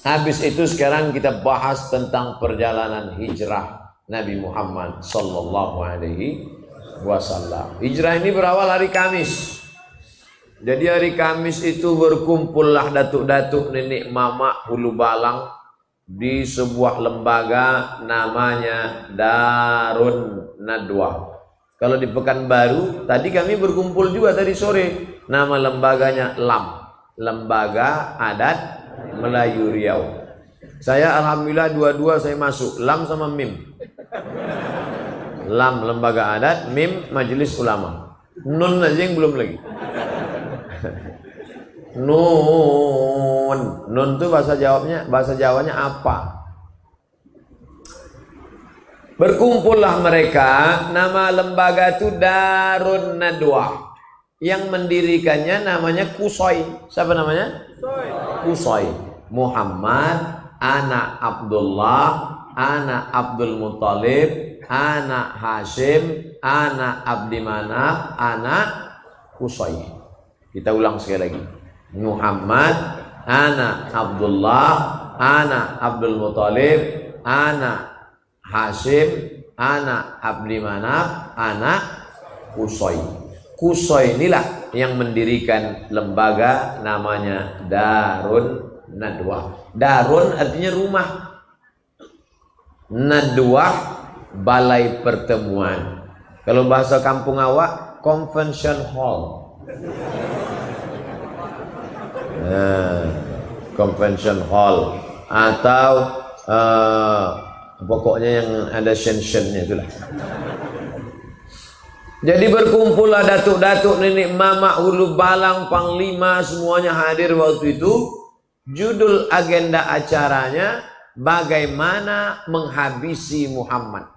Habis itu sekarang kita bahas tentang perjalanan hijrah Nabi Muhammad sallallahu alaihi wasallam. Hijrah ini berawal hari Kamis. Jadi hari Kamis itu berkumpullah datuk-datuk nenek mama Hulu Balang di sebuah lembaga namanya Darun Nadwa. Kalau di Pekanbaru tadi kami berkumpul juga tadi sore. Nama lembaganya LAM, Lembaga Adat Melayu Riau. Saya alhamdulillah dua-dua saya masuk, LAM sama MIM. LAM Lembaga Adat, MIM Majelis Ulama. Nun aja yang belum lagi. Nun itu bahasa Jawanya apa? Berkumpullah mereka, nama lembaga itu Darun Nadwa. Yang mendirikannya namanya Kusoy. Siapa namanya? Kusoy. Muhammad, anak Abdullah, anak Abdul Muthalib, anak Hashim, anak Abdi Manaf, anak Kusoy. Kita ulang sekali lagi. Muhammad, anak Abdullah, anak Abdul Muthalib, anak Hashim, anak Abdi Manaf, anak Kusoy. Kusoy inilah yang mendirikan lembaga namanya Darun Nadwa. Darun artinya rumah, Nadwa balai pertemuan. Kalau bahasa kampung awak, convention hall. Convention hall atau pokoknya yang ada shensionnya itulah. Jadi berkumpullah datuk-datuk nenek mama Hulu Balang panglima semuanya hadir waktu itu. Judul agenda acaranya bagaimana menghabisi Muhammad.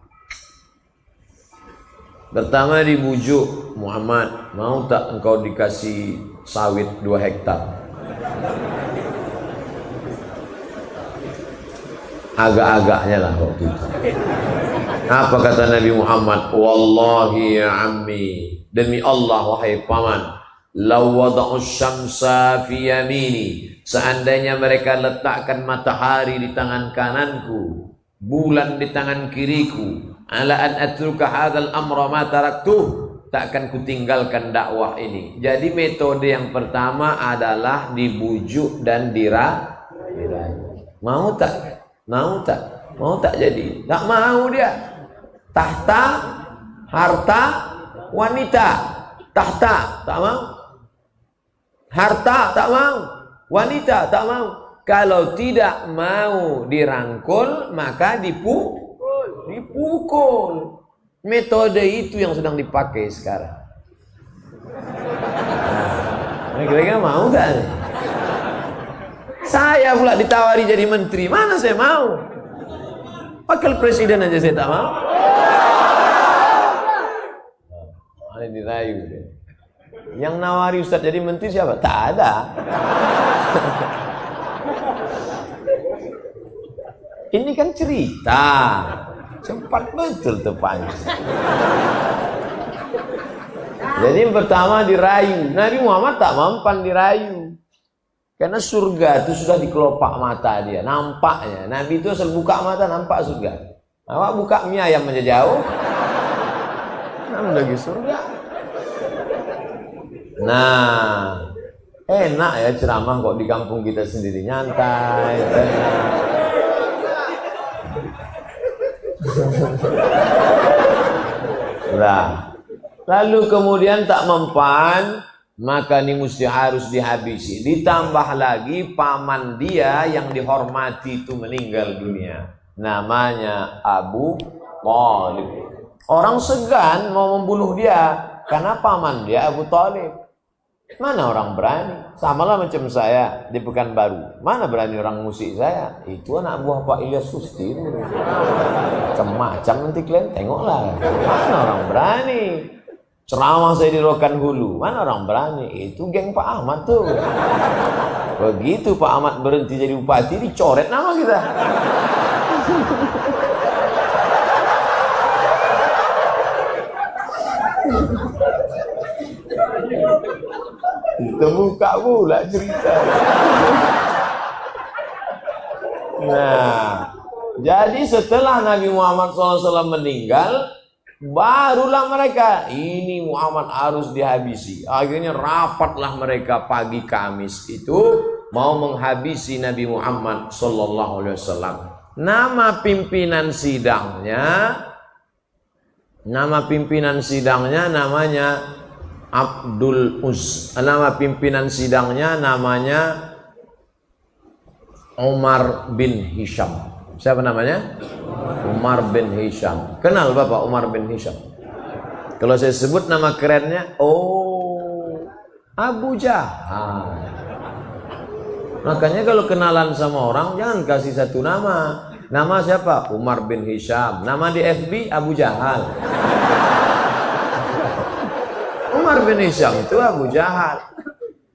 Pertama dibujuk, Muhammad, mau tak engkau dikasih sawit 2 hektar? Agak-agaknya lah waktu itu. Apa kata Nabi Muhammad? Wallahi ya ammi, demi Allah wahai paman, law wada'u syamsa fi yamini, seandainya mereka letakkan matahari di tangan kananku, bulan di tangan kiriku, ala an atruka hadzal amra ma taraktuh, tak akan kutinggalkan dakwah ini. Jadi metode yang pertama adalah dibujuk dan dirayu. Mau tak? Mau tak? Mau tak jadi? Tak mau dia. Tahta, harta, wanita. Tahta, tak mau. Harta, tak mau. Wanita, tak mau. Kalau tidak mau dirangkul, maka dipukul. Metode itu yang sedang dipakai sekarang. Nah, kira-kira mau tak? Saya pula ditawari jadi menteri, mana saya mau? Wakil presiden aja saya tak mau. Ada dirayu. Yang nawari Ustadz jadi menteri siapa? Tak ada. Ini kan cerita. Cepat betul terpancing. Jadi yang pertama dirayu. Nabi Muhammad tak mampan dirayu. Karena surga itu sudah di kelopak mata dia, nampaknya. Nabi itu asal buka mata nampak surga. Awak buka mie ayam aja jauh, namun lagi surga. Nah, enak ya ceramah kok di kampung kita sendiri, nyantai. Nah, lalu kemudian tak mempan, maka ini mesti harus dihabisi. Ditambah lagi paman dia yang dihormati itu meninggal dunia. Namanya Abu Thalib. Orang segan mau membunuh dia karena paman dia Abu Thalib. Mana orang berani? Samalah macam saya di Pekanbaru. Mana berani orang musik saya? Itu anak buah Pak Ilyas Kusti itu. Macam-macam nanti kalian tengoklah. Mana orang berani? Ceramah saya di Rokan Hulu, mana orang berani? Itu geng Pak Ahmad tuh. Begitu Pak Ahmad berhenti jadi bupati, dicoret nama kita. Kita buka pula cerita. Nah, jadi setelah Nabi Muhammad SAW meninggal, barulah mereka, ini Muhammad harus dihabisi. Akhirnya rapatlah mereka pagi Kamis itu mau menghabisi Nabi Muhammad SAW. Nama pimpinan sidangnya namanya Abdul Uz. Nama pimpinan sidangnya namanya Umar bin Hisham. Siapa namanya? Umar bin Hisham. Kenal Bapak Umar bin Hisham? Kalau saya sebut nama kerennya, oh, Abu Jahal. Makanya kalau kenalan sama orang jangan kasih satu nama. Nama siapa? Umar bin Hisham. Nama di FB Abu Jahal. Umar bin Hisham itu Abu Jahal.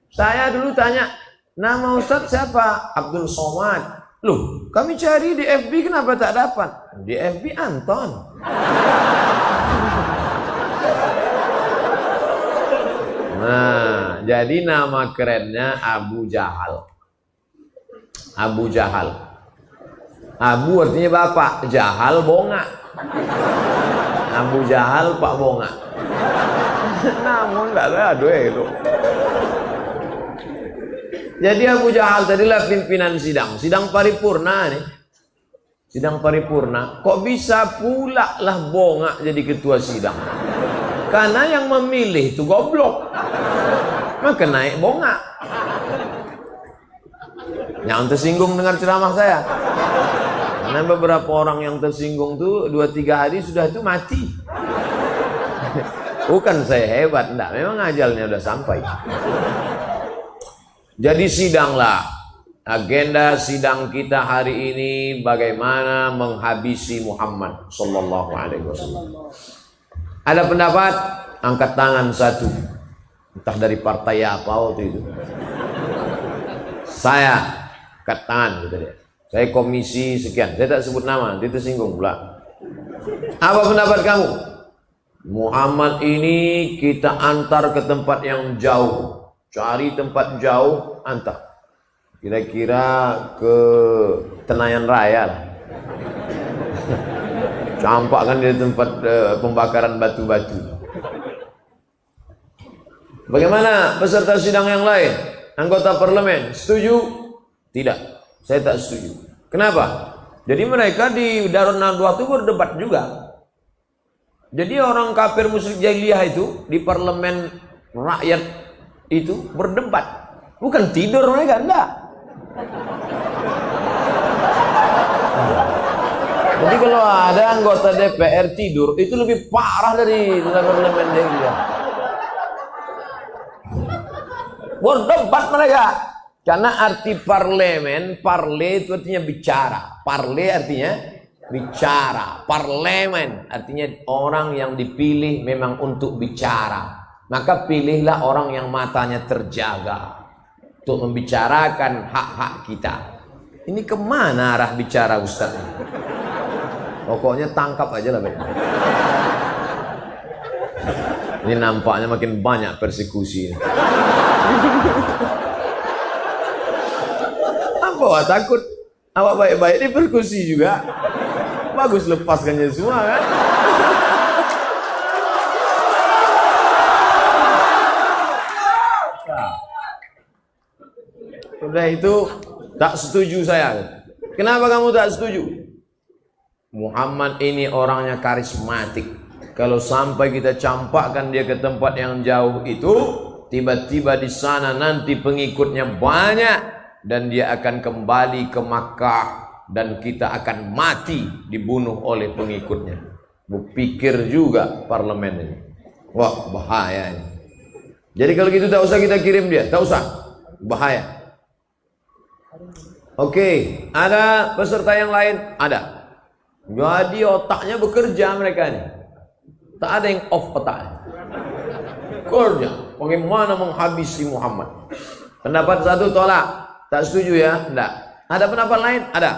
Saya dulu tanya, nama Ustadz siapa? Abdul Somad. Loh, kami cari di FB kenapa tak dapat? Di FB Anton. Nah, jadi nama kerennya Abu Jahal. Abu Jahal. Abu artinya bapak, Jahal bonga. Abu Jahal Pak bonga. Namun enggak ada itu. Jadi Abu Jahal tadilah pimpinan sidang paripurna nih. Sidang paripurna. Kok bisa pula lah bonga jadi ketua sidang? Karena yang memilih itu goblok. Maka naik bonga. Yang tersinggung dengar ceramah saya. Karena beberapa orang yang tersinggung tuh 2-3 hari sudah itu mati. Bukan saya hebat, enggak, memang ajalnya udah sampai. Jadi sidanglah. Agenda sidang kita hari ini bagaimana menghabisi Muhammad sallallahu alaihi wasallam. Ada pendapat angkat tangan satu. Entah dari partai apa waktu itu. Saya angkat tangan gitu dia. Saya komisi sekian. Saya tak sebut nama, dia tersinggung pula. Apa pendapat kamu? Muhammad ini kita antar ke tempat yang jauh. Cari tempat jauh, antar. Kira-kira ke Tenayan Raya lah. Campakkan di tempat pembakaran batu-batu. Bagaimana peserta sidang yang lain? Anggota parlemen, setuju? Tidak. Saya tak setuju. Kenapa? Jadi mereka di Darun Nadwa itu berdebat juga. Jadi orang kafir musyrik jahiliyah itu di parlemen rakyat itu berdebat. Bukan tidur mereka, enggak. Jadi kalau ada anggota DPR tidur, itu lebih parah dari parlemen jahiliyah. Berdebat mereka. Karena arti parlemen, parle itu artinya bicara. Parle artinya bicara. Parlemen artinya orang yang dipilih memang untuk bicara. Maka pilihlah orang yang matanya terjaga untuk membicarakan hak-hak kita. Ini kemana arah bicara Ustaz? Pokoknya tangkap aja lah. Ini nampaknya makin banyak persekusi. Apa takut? Awak baik-baik dipersekusi juga. Bagus lepaskannya semua kan? Udah itu tak setuju saya. Kenapa kamu tak setuju? Muhammad ini orangnya karismatik. Kalau sampai kita campakkan dia ke tempat yang jauh itu, tiba-tiba di sana nanti pengikutnya banyak dan dia akan kembali ke Makkah dan kita akan mati dibunuh oleh pengikutnya. Berpikir juga parlemen ini. Wah, bahaya ini. Jadi kalau gitu tak usah kita kirim dia, tak usah. Bahaya. Oke, ada peserta yang lain? Ada. Jadi otaknya bekerja mereka ini. Tak ada yang off otaknya. Kerja. Bagaimana menghabisi Muhammad? Pendapat satu tolak. Tak setuju ya? Tidak. Ada pendapat lain? Ada.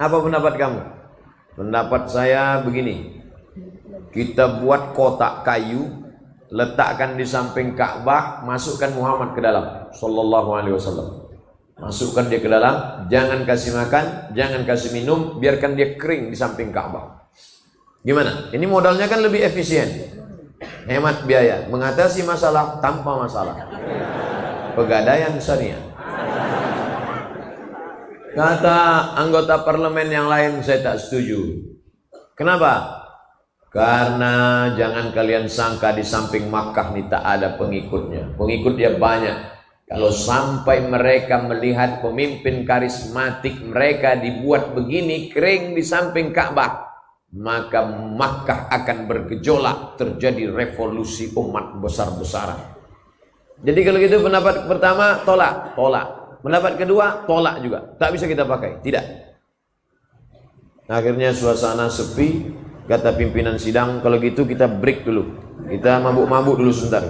Apa pendapat kamu? Pendapat saya begini. Kita buat kotak kayu, letakkan di samping Ka'bah, masukkan Muhammad ke dalam sallallahu alaihi wasallam. Masukkan dia ke dalam, jangan kasih makan, jangan kasih minum, biarkan dia kering di samping Ka'bah. Gimana? Ini modalnya kan lebih efisien, hemat biaya, mengatasi masalah tanpa masalah. Pegadaian syariah. Kata anggota parlemen yang lain, saya tak setuju. Kenapa? Karena jangan kalian sangka di samping Makkah ini tak ada pengikutnya. Pengikut dia banyak. Kalau sampai mereka melihat pemimpin karismatik mereka dibuat begini kering di samping Ka'bah, maka Makkah akan bergejolak, terjadi revolusi umat besar-besaran. Jadi kalau gitu pendapat pertama tolak, pendapat kedua tolak juga, tak bisa kita pakai, tidak. Akhirnya suasana sepi, kata pimpinan sidang, kalau gitu kita break dulu, kita mabuk-mabuk dulu sebentar.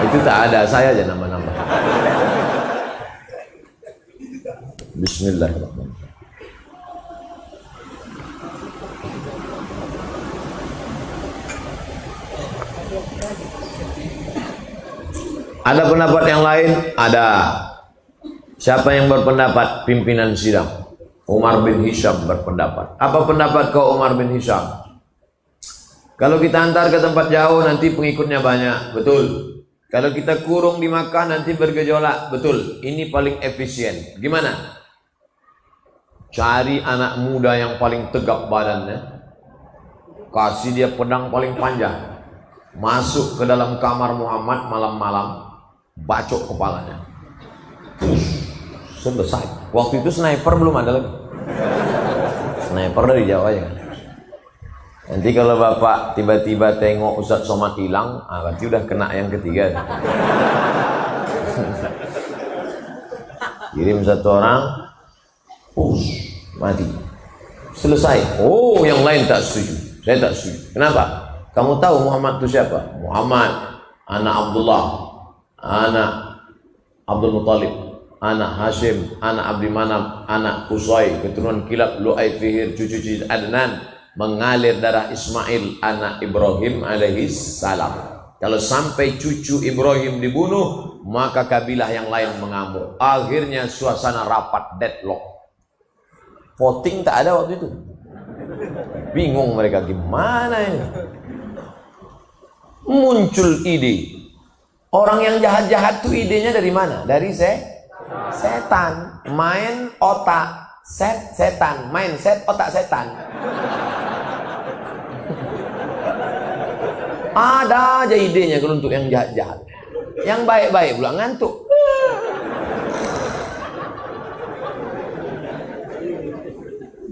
Itu tak ada, saya aja nambah-nambah. Bismillahirrahmanirrahim. Ada pendapat yang lain? Ada. Siapa yang berpendapat? Pimpinan sidang Umar bin Hisham berpendapat. Apa pendapat kau Umar bin Hisham? Kalau kita antar ke tempat jauh nanti pengikutnya banyak, betul. Kalau kita kurung di Makkah nanti bergejolak, betul. Ini paling efisien. Gimana? Cari anak muda yang paling tegap badannya, kasih dia pedang paling panjang, masuk ke dalam kamar Muhammad malam-malam, bacok kepalanya. Selesai. Waktu itu sniper belum ada lagi. Sniper dari Jawa ya. Nanti kalau bapak tiba-tiba tengok Ustadz Somad hilang, berarti udah kena yang ketiga. Kirim satu orang, mati. Selesai. Oh, yang lain tak setuju. Saya tak setuju. Kenapa? Kamu tahu Muhammad itu siapa? Muhammad, anak Abdullah, anak Abdul Muttalib, anak Hashim, anak Abdi Manaf, anak Qusay, keturunan Kilab, Lu'ay, Fihir, cucu Adnan, mengalir darah Ismail anak Ibrahim alaihi salam. Kalau sampai cucu Ibrahim dibunuh, maka kabilah yang lain mengamuk. Akhirnya suasana rapat, deadlock. Voting tak ada waktu itu. Bingung mereka gimana ini. Muncul ide. Orang yang jahat-jahat tuh idenya dari mana? Dari setan. Main otak setan, main otak setan. Ada aja idenya kalau untuk yang jahat-jahat. Yang baik-baik pula ngantuk.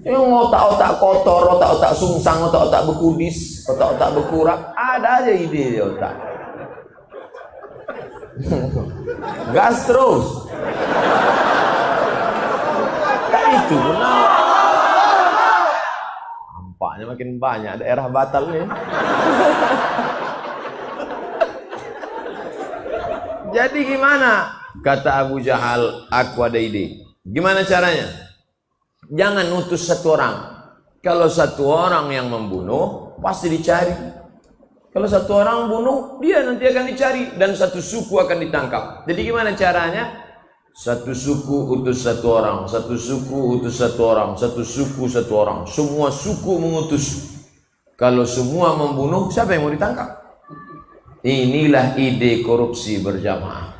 Yang otak-otak kotor, otak-otak sungsang, otak-otak bekudis, otak-otak bekurak, ada aja ide di otak. Gas terus. Tak itu benar. Nampaknya makin banyak daerah batal nih. Jadi gimana? Kata Abu Jahal, aku ada ide. Gimana caranya? Jangan utus satu orang. Kalau satu orang yang membunuh, pasti dicari. Kalau satu orang bunuh, dia nanti akan dicari. Dan satu suku akan ditangkap. Jadi gimana caranya? Satu suku utus satu orang, satu suku utus satu orang, satu suku satu orang. Semua suku mengutus. Kalau semua membunuh, siapa yang mau ditangkap? Inilah ide korupsi berjamaah.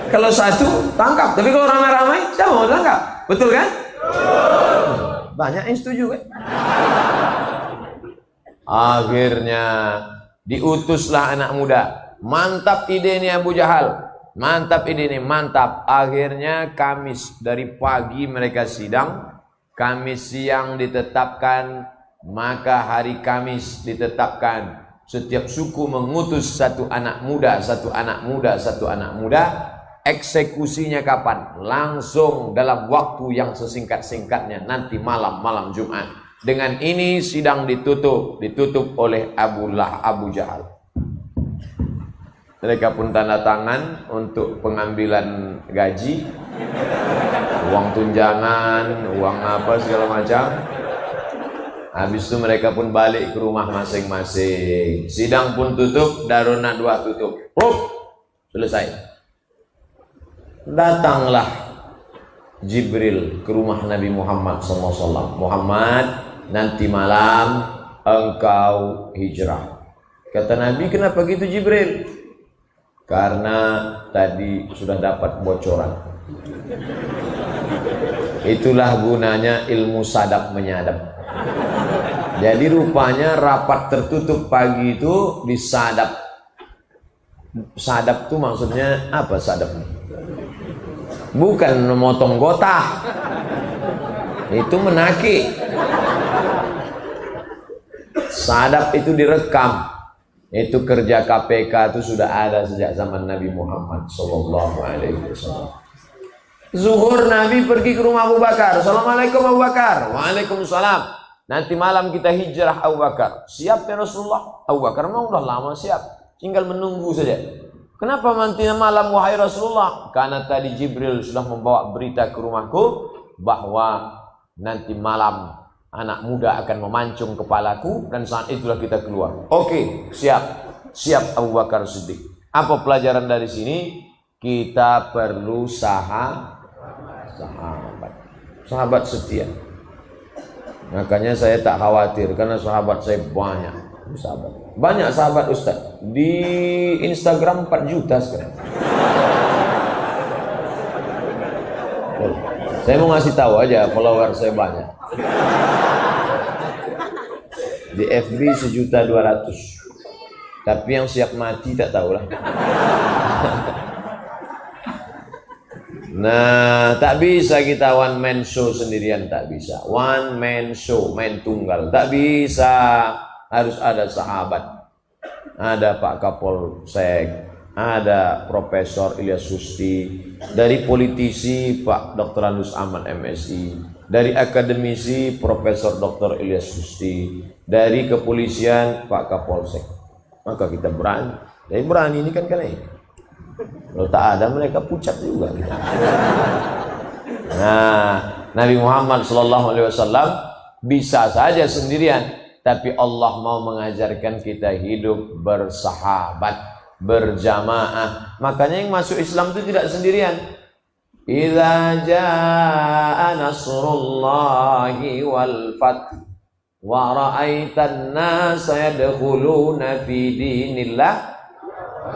Kalau satu tangkap, tapi kalau ramai-ramai siapa mau tangkap? Betul kan? Banyak yang setuju kan? Akhirnya diutuslah anak muda. Mantap ide ini Abu Jahal. Mantap ide ini, mantap. Akhirnya Kamis dari pagi mereka sidang, Kamis siang ditetapkan, maka hari Kamis ditetapkan setiap suku mengutus satu anak muda, satu anak muda, satu anak muda. Eksekusinya kapan? Langsung dalam waktu yang sesingkat-singkatnya, nanti malam Jumat. Dengan ini sidang ditutup oleh Abu Jahal. Mereka pun tanda tangan untuk pengambilan gaji, uang tunjangan, uang apa segala macam. Habis itu mereka pun balik ke rumah masing-masing. Sidang pun tutup, Darun Nadwah tutup. Selesai. Datanglah Jibril ke rumah Nabi Muhammad SAW. Muhammad, nanti malam engkau hijrah. Kata Nabi, kenapa gitu Jibril? Karena tadi sudah dapat bocoran. Itulah gunanya ilmu sadap menyadap. Jadi rupanya rapat tertutup pagi itu disadap. Sadap itu maksudnya apa sadap? Bukan memotong gotah. Itu menaki. Sadap itu direkam. Itu kerja KPK itu sudah ada sejak zaman Nabi Muhammad SAW. Zuhur Nabi pergi ke rumah Abu Bakar. Assalamualaikum Abu Bakar. Waalaikumsalam. Nanti malam kita hijrah Abu Bakar. Siap ya Rasulullah? Abu Bakar memang udah lama siap. Tinggal menunggu saja. Kenapa nanti malam wahai Rasulullah? Karena tadi Jibril sudah membawa berita ke rumahku bahwa nanti malam anak muda akan memancung kepalaku dan saat itulah kita keluar. Oke, siap. Siap Abu Bakar Siddiq. Apa pelajaran dari sini? Kita perlu sahabat setia. Makanya saya tak khawatir karena sahabat saya banyak. Banyak sahabat Ustaz. Di Instagram 4 juta sekarang. Saya mau ngasih tahu aja follower saya banyak. Di FB 1.200.000. Tapi yang siap mati tak tahulah. Nah, tak bisa kita one man show sendirian, tak bisa. One man show, main tunggal, tak bisa. Harus ada sahabat. Ada Pak Kapolsek, ada Profesor Ilyas Susti, dari politisi Pak Dr. Andus Ahmad MSI, dari akademisi Profesor Dr. Ilyas Susti, dari kepolisian Pak Kapolsek. Maka kita berani. Jadi berani ini kan ini. Kalau tak ada mereka pucat juga kita. Nah, Nabi Muhammad SAW bisa saja sendirian, tapi Allah mau mengajarkan kita hidup bersahabat, berjamaah. Makanya yang masuk Islam itu tidak sendirian. Idza jaa nasrullahi wal fath wa ra'aitan nasa yadkhuluna fi dinillah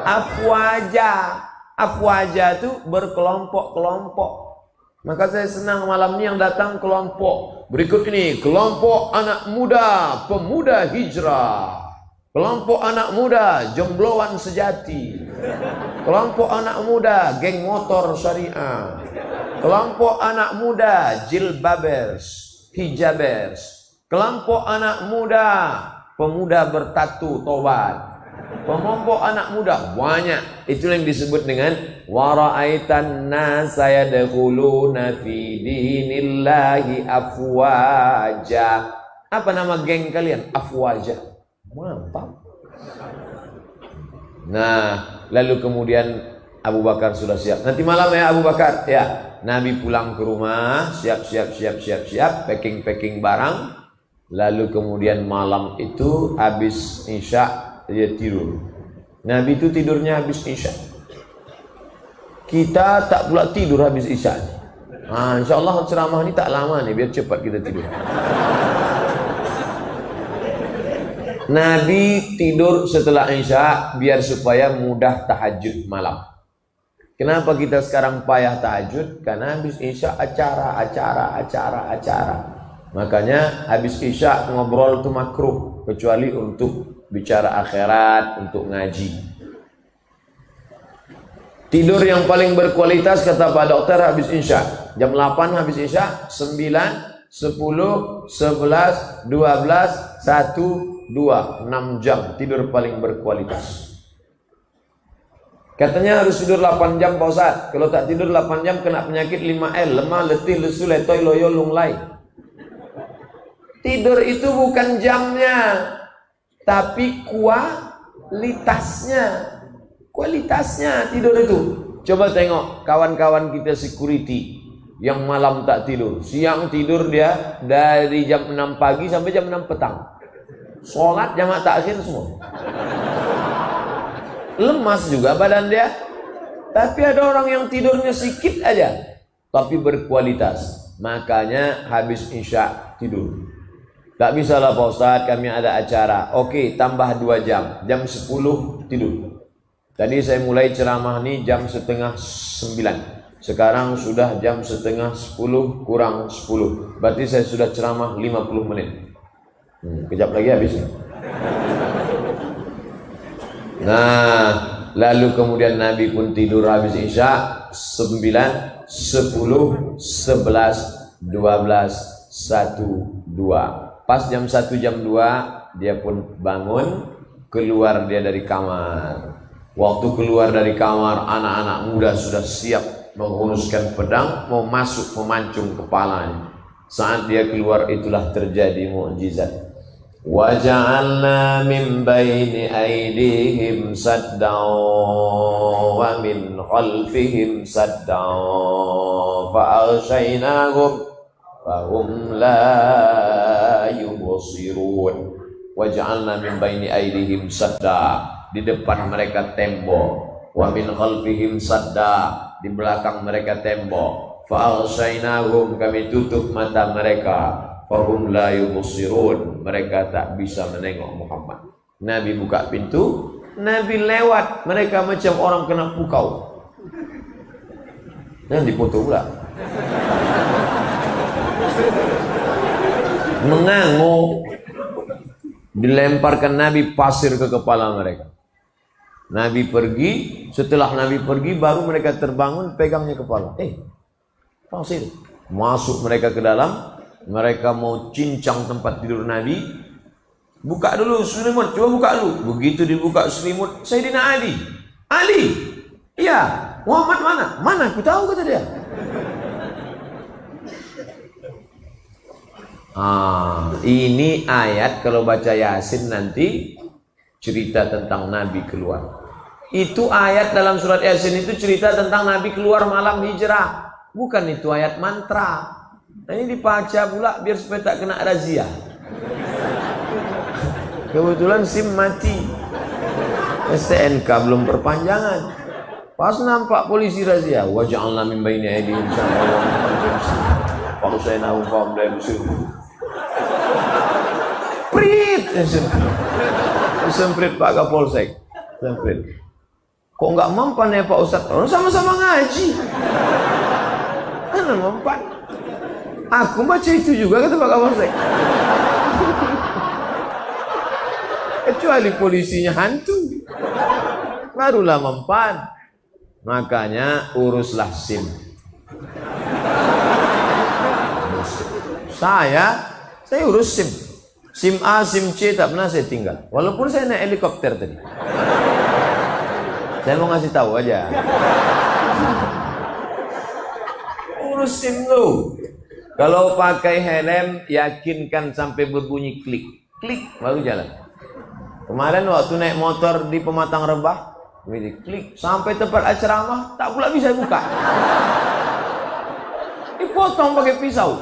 afwaja. Afwaja itu berkelompok-kelompok. Maka saya senang malam ini yang datang kelompok. Berikut ini kelompok anak muda, pemuda hijrah. Kelompok anak muda, jombloan sejati. Kelompok anak muda, geng motor syariah. Kelompok anak muda, jilbabers, hijabers. Kelompok anak muda, pemuda bertatu tobat. Kelompok anak muda banyak. Itu yang disebut dengan wara'aitan nasa yadkhuluna fi dinillahi afwaja. Apa nama geng kalian? Afwaja. Mantap. Nah, lalu kemudian Abu Bakar sudah siap. Nanti malam ya Abu Bakar. Ya, Nabi pulang ke rumah, siap, packing barang. Lalu kemudian malam itu habis Isya dia tidur. Nabi itu tidurnya habis Isya. Kita tak pula tidur habis Isya. InsyaAllah ceramah ini tak lama nih, biar cepat kita tidur. Nabi tidur setelah Isya biar supaya mudah tahajud malam. Kenapa kita sekarang payah tahajud? Karena habis Isya acara. Makanya habis Isya ngobrol itu makruh, kecuali untuk bicara akhirat, untuk ngaji. Tidur yang paling berkualitas kata Pak Dokter habis Isya. Jam 8 habis Isya, 9, 10, 11, 12, 1, 2, 6 jam tidur paling berkualitas. Katanya harus tidur 8 jam Pak Ustaz. Kalau tak tidur 8 jam kena penyakit 5L, lemah, letih, lesu, letoy, loyo, lunglai. Tidur itu bukan jamnya, tapi kualitasnya tidur itu. Coba tengok kawan-kawan kita security yang malam tak tidur. Siang tidur dia dari jam 6 pagi sampai jam 6 petang. Sholat jamaah takhir semua. Lemas juga badan dia. Tapi ada orang yang tidurnya sedikit aja, tapi berkualitas. Makanya habis isya tidur. Tak bisa lah Pak Ustadz, kami ada acara. Oke, tambah 2 jam. Jam 10 tidur. Tadi saya mulai ceramah nih jam setengah 9. Sekarang sudah jam setengah 10 kurang 10. Berarti saya sudah ceramah 50 menit. Kejap lagi habis. Nah, lalu kemudian Nabi pun tidur habis isya 9, 10, 11, 12, 1, 2. Pas jam 1 jam 2 dia pun bangun, keluar dia dari kamar. Waktu keluar dari kamar, anak-anak muda sudah siap menghunuskan pedang, mau masuk memancung kepalanya. Saat dia keluar itulah terjadi mukjizat. Wa ja'alna min baini aydihim saddan wa min khalfihim saddan fa aghshaynahum fahum la yubsirun. Wa ja'alna min baini aydihim sadda, di depan mereka tembok, wa min khalfihim sadda, di belakang mereka tembok, fa aghshaynahum, kami tutup mata mereka, fahum la yubsirun, mereka tak bisa menengok Muhammad. Nabi buka pintu, Nabi lewat, mereka macam orang kena pukau. Dan dipoto pula. Mengangguk. Dilemparkan Nabi pasir ke kepala mereka. Nabi pergi, setelah Nabi pergi baru mereka terbangun, pegangnya kepala. Pasir. Masuk mereka ke dalam, mereka mau cincang tempat tidur Nabi. Buka dulu selimut, coba buka dulu. Begitu dibuka selimut, Sayyidina Ali. Ali, iya, Muhammad mana? Mana? Aku tahu, kata dia. Ini ayat kalau baca Yasin nanti cerita tentang Nabi keluar. Itu ayat dalam surat Yasin itu cerita tentang Nabi keluar malam hijrah. Bukan itu ayat mantra. Nah, ini dibaca pula biar supaya tak kena razia. Kebetulan SIM mati, STNK belum perpanjangan. Pas nampak polisi razia, wa ja'alna min baini aydihim saddan wa aghshaynahum fahum la yubsirun. Prit, semprit Pak Kapolsek, semprit. Kok nggak mempan ya Pak Ustadz? Orang sama-sama ngaji. Mana mempan? Aku baca itu juga, kata Pak Kapolsek. Kecuali polisinya hantu, barulah mempan. Makanya uruslah SIM. Saya urus SIM. SIM A, SIM C tak pernah saya tinggal. Walaupun saya naik helikopter tadi. Saya mau ngasih tahu aja. Urus SIM lo. Kalau pakai helm, yakinkan sampai berbunyi klik. Klik, baru jalan. Kemarin waktu naik motor di Pematang Rebah, klik sampai tempat ceramah, tak pula bisa buka. Dipotong pakai pisau.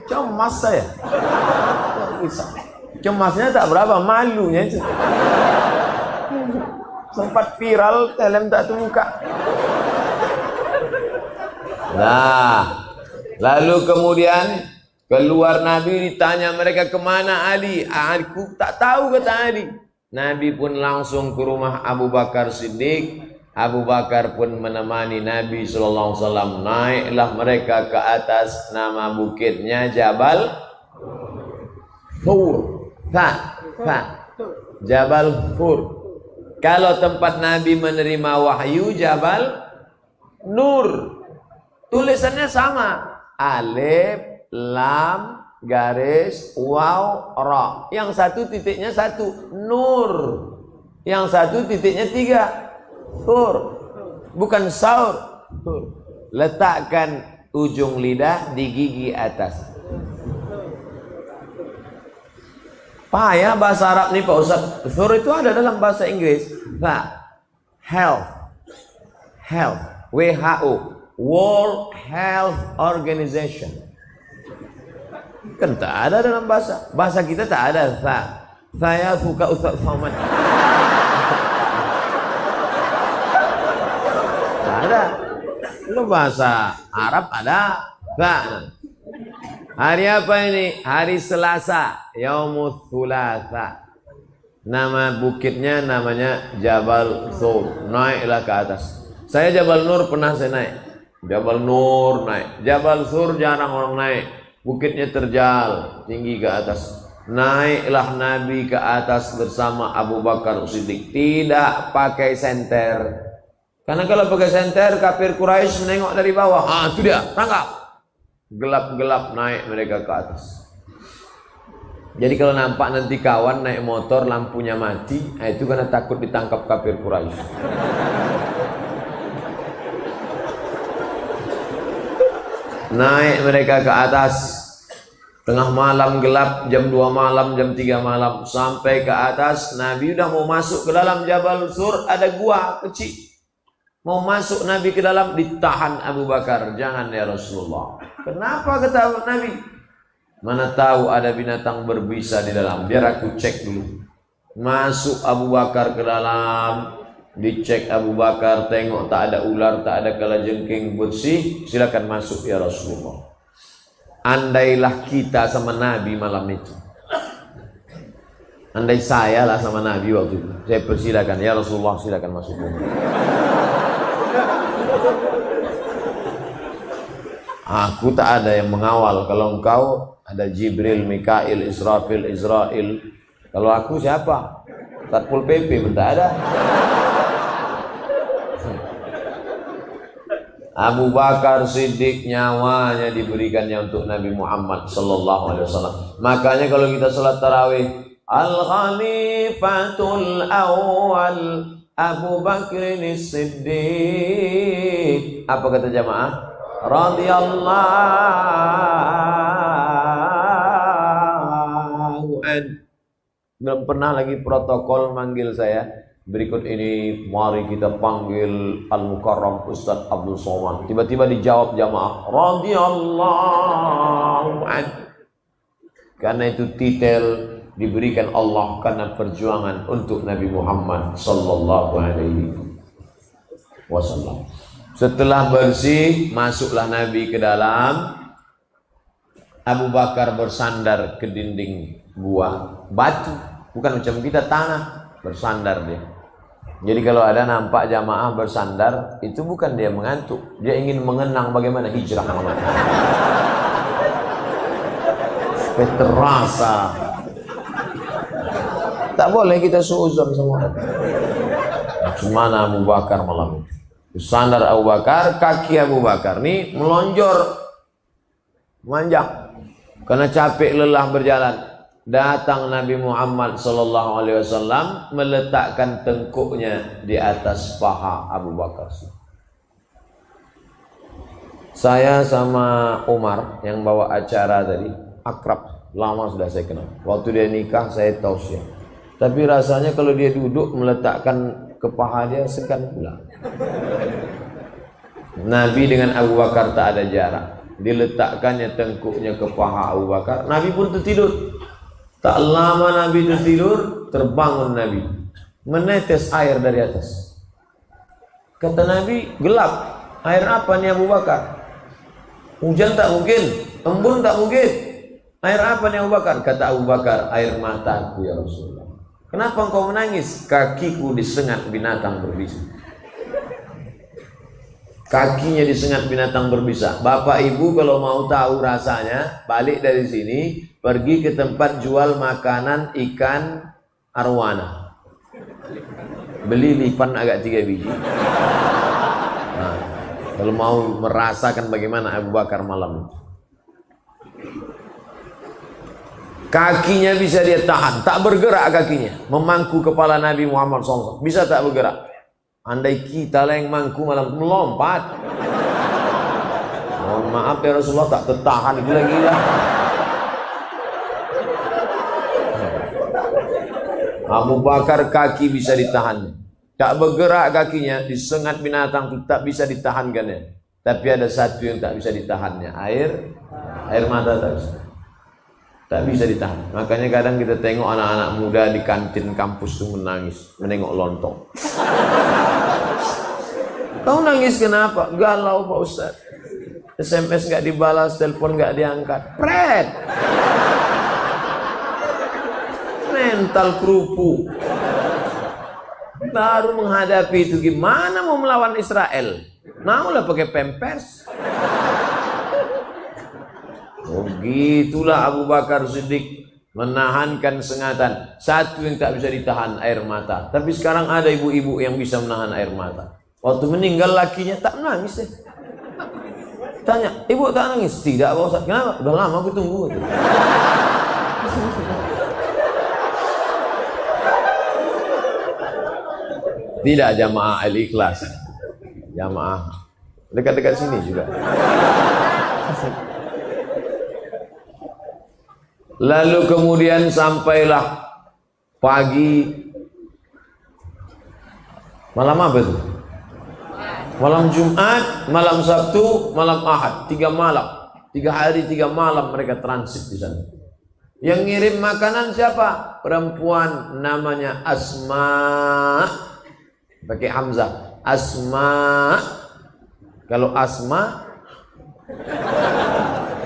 Cemas saya. Cemasnya tak berapa, malunya itu. Sempat viral, helm tak terbuka. Nah, lalu kemudian keluar Nabi, ditanya mereka kemana Ali? Aku tak tahu, kata Ali. Nabi pun langsung ke rumah Abu Bakar Siddiq. Abu Bakar pun menemani Nabi SAW. Naiklah mereka ke atas, nama bukitnya Jabal Thur. Jabal Thur. Kalau tempat Nabi menerima wahyu, Jabal Nur. Tulisannya sama, alif, lam, garis, waw, ra. Yang satu titiknya satu, nur. Yang satu titiknya 3, Thur. Bukan saur, Thur. Letakkan ujung lidah di gigi atas. Payah bahasa Arab nih Pak Ustaz. Thur itu ada dalam bahasa Inggris. Health, WHO. World Health Organization. Kan tak ada dalam bahasa kita tak ada saya suka Ustaz Somad. Tak ada. Itu bahasa Arab ada. Hari apa ini? Hari Selasa, Yaumul Thulatha. Nama bukitnya namanya Jabal Thur. Naiklah ke atas. Saya Jabal Nur pernah saya naik. Jabal Nur naik. Jabal Thur jarang orang naik. Bukitnya terjal, tinggi ke atas. Naiklah Nabi ke atas bersama Abu Bakar Siddiq. Tidak pakai senter. Karena kalau pakai senter, kafir Quraisy menengok dari bawah. Itu dia, tangkap. Gelap-gelap naik mereka ke atas. Jadi kalau nampak nanti kawan naik motor lampunya mati, itu karena takut ditangkap kafir Quraisy. Naik mereka ke atas. Tengah malam gelap, jam 2 malam, jam 3 malam. Sampai ke atas, Nabi udah mau masuk ke dalam Jabal Sur, ada gua kecil. Mau masuk Nabi ke dalam, ditahan Abu Bakar. Jangan ya Rasulullah. Kenapa kata Nabi? Mana tahu ada binatang berbisa di dalam. Biar aku cek dulu. Masuk Abu Bakar ke dalam. Dicek Abu Bakar, tengok tak ada ular, tak ada kalajengking, bersih. Silakan masuk ya Rasulullah. Andailah kita sama Nabi malam itu. Andai saya lah sama Nabi waktu itu. Saya persilakan ya Rasulullah, silakan masuk. Aku tak ada yang mengawal. Kalau engkau ada Jibril, Mikail, Israfil, Israel. Kalau aku siapa? Satpol PP pun tak ada. Abu Bakar Siddiq nyawanya diberikannya untuk Nabi Muhammad sallallahu alaihi wasallam. Makanya kalau kita salat tarawih, Al-Khalifatul Awwal Abu Bakr Siddiq. Apa kata jamaah? Radhiyallahu an. Belum pernah lagi protokol manggil saya. Berikut ini mari kita panggil Al-Mukarram Ustaz Abdul Somad. Tiba-tiba dijawab jamaah, radhiyallahu an. Karena itu titel diberikan Allah karena perjuangan untuk Nabi Muhammad sallallahu alaihi wasallam. Setelah bersih, masuklah Nabi ke dalam. Abu Bakar bersandar ke dinding gua, batu, bukan macam kita tanah, bersandar dia. Jadi kalau ada nampak jamaah bersandar, itu bukan dia mengantuk, dia ingin mengenang bagaimana hijrah Muhammad. Supaya terasa. Tak boleh kita suuzon semua. Cumana Abu Bakar malam itu. Bersandar Abu Bakar, kaki Abu Bakar ini melonjor, memanjang. Karena capek lelah berjalan. Datang Nabi Muhammad sallallahu alaihi wasallam meletakkan tengkuknya di atas paha Abu Bakar. Saya sama Umar yang bawa acara tadi akrab, lama sudah saya kenal. Waktu dia nikah saya tausiah. Tapi rasanya kalau dia duduk meletakkan ke paha dia segan pula. Nabi dengan Abu Bakar tak ada jarak. Diletakkannya tengkuknya ke paha Abu Bakar. Nabi pun tertidur. Tak lama Nabi tertidur, terbangun Nabi, menetes air dari atas. Kata Nabi, gelap. Air apa nih Abu Bakar? Hujan tak mungkin, embun tak mungkin. Air apa nih Abu Bakar? Kata Abu Bakar, air mataku ya Rasulullah. Kenapa engkau menangis? Kakiku disengat binatang berbisa. Kakinya disengat binatang berbisa. Bapak ibu kalau mau tahu rasanya, balik dari sini, pergi ke tempat jual makanan ikan arwana. Beli lipan agak 3 biji. Nah, kalau mau merasakan bagaimana Abu Bakar malam itu. Kakinya bisa dia tahan, tak bergerak kakinya. Memangku kepala Nabi Muhammad SAW. Bisa tak bergerak? Andai kita lah yang mangku malam melompat. Mohon maaf ya Rasulullah, tak tertahan gila-gila. Abu Bakar kaki bisa ditahan. Tak bergerak kakinya, disengat binatang itu tak bisa ditahankannya. Tapi ada satu yang tak bisa ditahannya, air mata tak bisa. Tak bisa ditahan. Makanya kadang kita tengok anak-anak muda di kantin kampus tuh menangis, menengok lontong. Kau nangis kenapa? Galau Pak Ustaz. SMS nggak dibalas, telepon nggak diangkat. Pret. Mental kerupuk. Baru menghadapi itu gimana mau melawan Israel? Maulah pakai pampers. Oh gitulah Abu Bakar Siddiq menahankan sengatan. Satu yang tak bisa ditahan, air mata. Tapi sekarang ada ibu-ibu yang bisa menahan air mata. Waktu meninggal lakinya tak nangis deh. Tanya, ibu tak nangis? Tidak Pak Ustaz. Kenapa? Udah lama aku tunggu. Tidak jamaah Al-Ikhlas. Jamaah dekat-dekat sini juga. Lalu kemudian sampailah pagi. Malam apa itu? Malam Jumat, malam Sabtu, malam Ahad. 3 malam. 3 hari 3 malam mereka transit di sana. Yang ngirim makanan siapa? Perempuan namanya Asma. Pakai Hamzah. Asma. Kalau Asma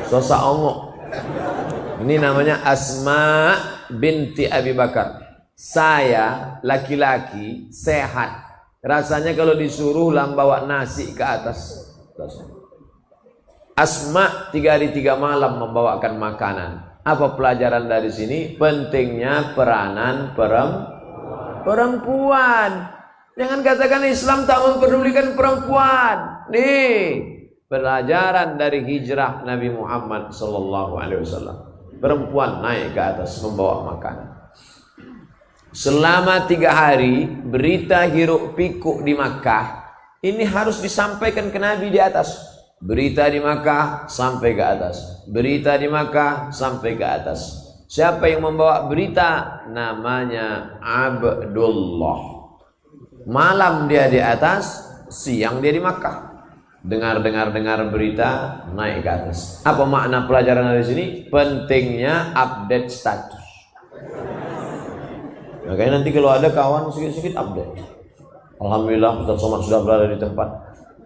Sosa Ongo. Ini namanya Asma binti Abi Bakar. Saya laki-laki sehat. Rasanya kalau disuruh bawa nasi ke atas. Asma 3 hari 3 malam membawakan makanan. Apa pelajaran dari sini? Pentingnya peranan perempuan. Jangan katakan Islam tak mempedulikan perempuan. Nih, pelajaran dari hijrah Nabi Muhammad SAW. Perempuan naik ke atas membawa makanan. Selama 3 hari berita hiruk pikuk di Makkah ini harus disampaikan ke Nabi di atas. Berita di Makkah sampai ke atas. Berita di Makkah sampai ke atas. Siapa yang membawa berita? Namanya Abdullah. Malam dia di atas, siang dia di Makkah. Dengar berita, naik ke atas. Apa makna pelajaran dari sini? Pentingnya update status. Makanya nanti kalau ada kawan sedikit-sedikit update. Alhamdulillah Ustaz Somad sudah berada di tempat.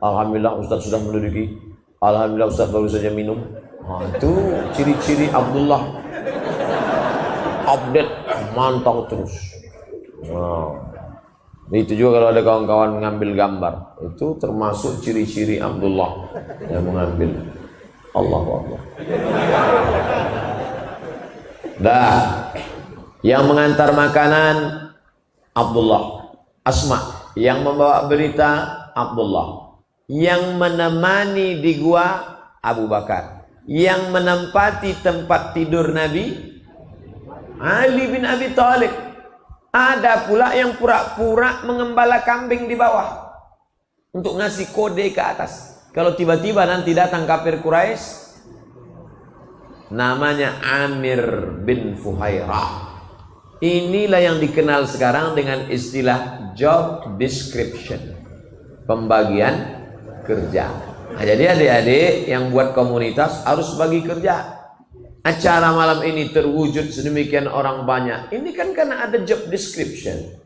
Alhamdulillah Ustaz sudah menduduki. Alhamdulillah Ustaz baru saja minum. Itu ciri-ciri Abdullah. Update, mantau terus. Itu juga kalau ada kawan-kawan mengambil gambar, itu termasuk ciri-ciri Abdullah yang mengambil. Allahu Akbar. Dah, yang mengantar makanan Abdullah. Asma yang membawa berita Abdullah. Yang menemani di gua Abu Bakar. Yang menempati tempat tidur Nabi Ali bin Abi Thalib. Ada pula yang pura-pura mengembala kambing di bawah untuk ngasih kode ke atas. Kalau tiba-tiba nanti datang kafir Quraisy, namanya Amir bin Fuhairah. Inilah yang dikenal sekarang dengan istilah job description, pembagian kerja. Nah, jadi adik-adik yang buat komunitas harus bagi kerja. Acara malam ini terwujud sedemikian orang banyak. Ini kan karena ada job description.